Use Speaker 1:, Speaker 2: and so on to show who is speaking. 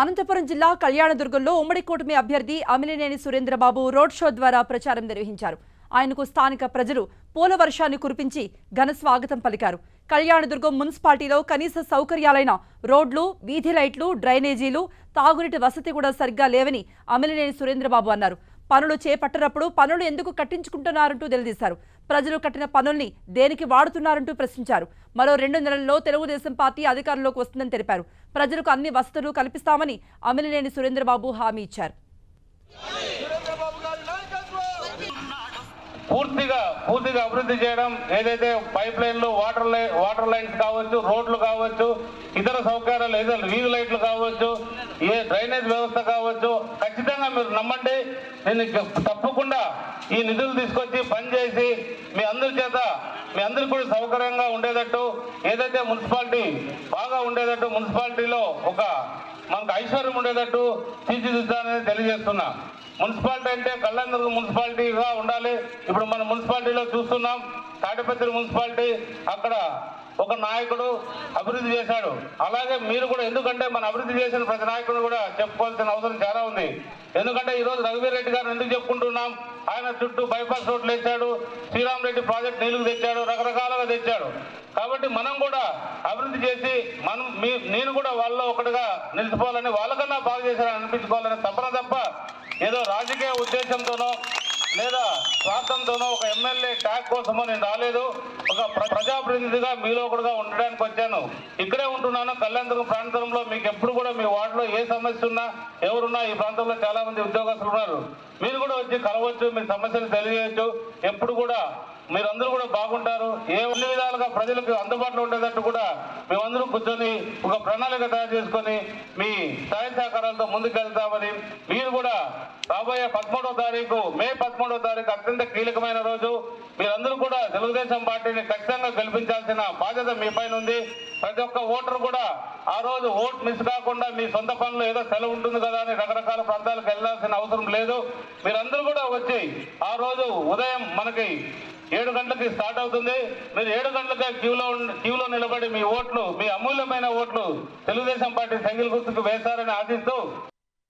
Speaker 1: అనంతపురం జిల్లా కళ్యాణదుర్గంలో ఉమ్మడి కూటమి అభ్యర్థి అమిలినేని సురేంద్రబాబు రోడ్ షో ద్వారా ప్రచారం నిర్వహించారు. ఆయనకు స్థానిక ప్రజలు పూల వర్షాన్ని కురిపించి ఘన స్వాగతం పలికారు. కళ్యాణదుర్గం మున్సిపాలిటీలో కనీస సౌకర్యాలైన రోడ్లు, వీధి లైట్లు, డ్రైనేజీలు, తాగునీటి వసతి కూడా సరిగ్గా లేవని అమిలినేని సురేంద్రబాబు అన్నారు. పనులు చేపట్టనప్పుడు పనులు ఎందుకు కట్టించుకుంటున్నారంటూ నిలదీశారు. ప్రజలు కట్టిన పనుల్ని దేనికి వాడుతున్నారంటూ ప్రశ్నించారు. మరో 2 నెలల్లో తెలుగుదేశం పార్టీ అధికారంలోకి వస్తుందని తెలిపారు. ప్రజలకు అన్ని వసతులు కల్పిస్తామని అమిలినేని సురేంద్రబాబు హామీ ఇచ్చారు.
Speaker 2: పూర్తిగా అభివృద్ధి చేయడం, ఏదైతే పైప్ లైన్లు, వాటర్ లైన్స్ కావచ్చు, రోడ్లు కావచ్చు, ఇతర సౌకర్యాలు, ఏదైతే వీధి లైట్లు కావచ్చు, ఏ డ్రైనేజ్ వ్యవస్థ కావచ్చు, ఖచ్చితంగా మీరు నమ్మండి, నేను తప్పకుండా ఈ నిధులు తీసుకొచ్చి పనిచేసి మీ అందరికి కూడా సౌకర్యంగా ఉండేటట్టు, ఏదైతే మున్సిపాలిటీ బాగా ఉండేటట్టు, మున్సిపాలిటీలో ఒక మనకు ఐశ్వర్యం ఉండేటట్టు తీర్చిదిద్దానని తెలియజేస్తున్నా. మున్సిపాలిటీ అంటే కళ్యాణదుర్గం మున్సిపాలిటీగా ఉండాలి. ఇప్పుడు మన మున్సిపాలిటీలో చూస్తున్నాం, తాడిపత్రి మున్సిపాలిటీ అక్కడ ఒక నాయకుడు అభివృద్ధి చేశాడు. అలాగే మీరు కూడా, ఎందుకంటే మన అభివృద్ధి చేసిన ప్రతి నాయకుడు కూడా చెప్పుకోవాల్సిన అవసరం చాలా ఉంది. ఎందుకంటే ఈరోజు రఘువీర్ రెడ్డి గారిని ఎందుకు చెప్పుకుంటున్నాం, ఆయన చుట్టూ బైపాస్ రోడ్లు తెచ్చాడు, శ్రీరామ్ రెడ్డి ప్రాజెక్ట్ నీళ్లు తెచ్చాడు, రకరకాలుగా తెచ్చాడు. కాబట్టి మనం కూడా అభివృద్ధి చేసి నేను కూడా వాళ్ళలో ఒకటిగా నిలిచిపోవాలని, వాళ్ళకన్నా బాగా చేశారని అనిపించుకోవాలని తప్పన తప్ప ఏదో రాజకీయ ఉద్దేశంతోనో లేదా స్వార్థంతోనో ఒక ఎమ్మెల్యే ట్యాగ్ కోసమో నేను రాలేదు. ఒక ప్రజాప్రతినిధిగా మీలో ఒకటిగా ఉండడానికి వచ్చాను. ఇక్కడే ఉంటున్నాను కళ్యాణదుర్గం ప్రాంతంలో. మీకు ఎప్పుడు కూడా మీ వార్డులో ఏ సమస్య ఉన్నా, ఎవరున్నా, ఈ ప్రాంతంలో చాలా మంది ఉద్యోగస్తులు ఉన్నారు, మీరు కూడా వచ్చి కలవచ్చు, మీ సమస్యలు తెలియజేయచ్చు. ఎప్పుడు కూడా మీరందరూ కూడా బాగుంటారు. అన్ని విధాలుగా ప్రజలకు అందుబాటులో ఉండేటట్టు కూడా మేమందరూ కూర్చొని ఒక ప్రణాళిక తయారు చేసుకొని మీ సహాయ సహకారాలతో ముందుకెళ్తామని, మీరు కూడా రాబోయే మే 13వ తారీఖు అత్యంత కీలకమైన రోజు. మీరందరూ కూడా తెలుగుదేశం పార్టీని ఖచ్చితంగా గెలిపించాల్సిన బాధ్యత మీ పైన ఉంది. ప్రతి ఒక్క ఓటర్ కూడా ఆ రోజు ఓట్ మిస్ కాకుండా, మీ సొంత పనులు ఏదో సెలవు ఉంటుంది కదా అని రకరకాల ప్రాంతాలకు వెళ్లాల్సిన అవసరం లేదు. మీరందరూ కూడా వచ్చి ఆ రోజు ఉదయం మనకి 7 గంటలకి స్టార్ట్ అవుతుంది. మీరు 7 గంటలకే క్యూలో నిలబడి మీ అమూల్యమైన ఓట్లు తెలుగుదేశం పార్టీ సైకిల్ గుర్తుకు వేశారని ఆశిస్తూ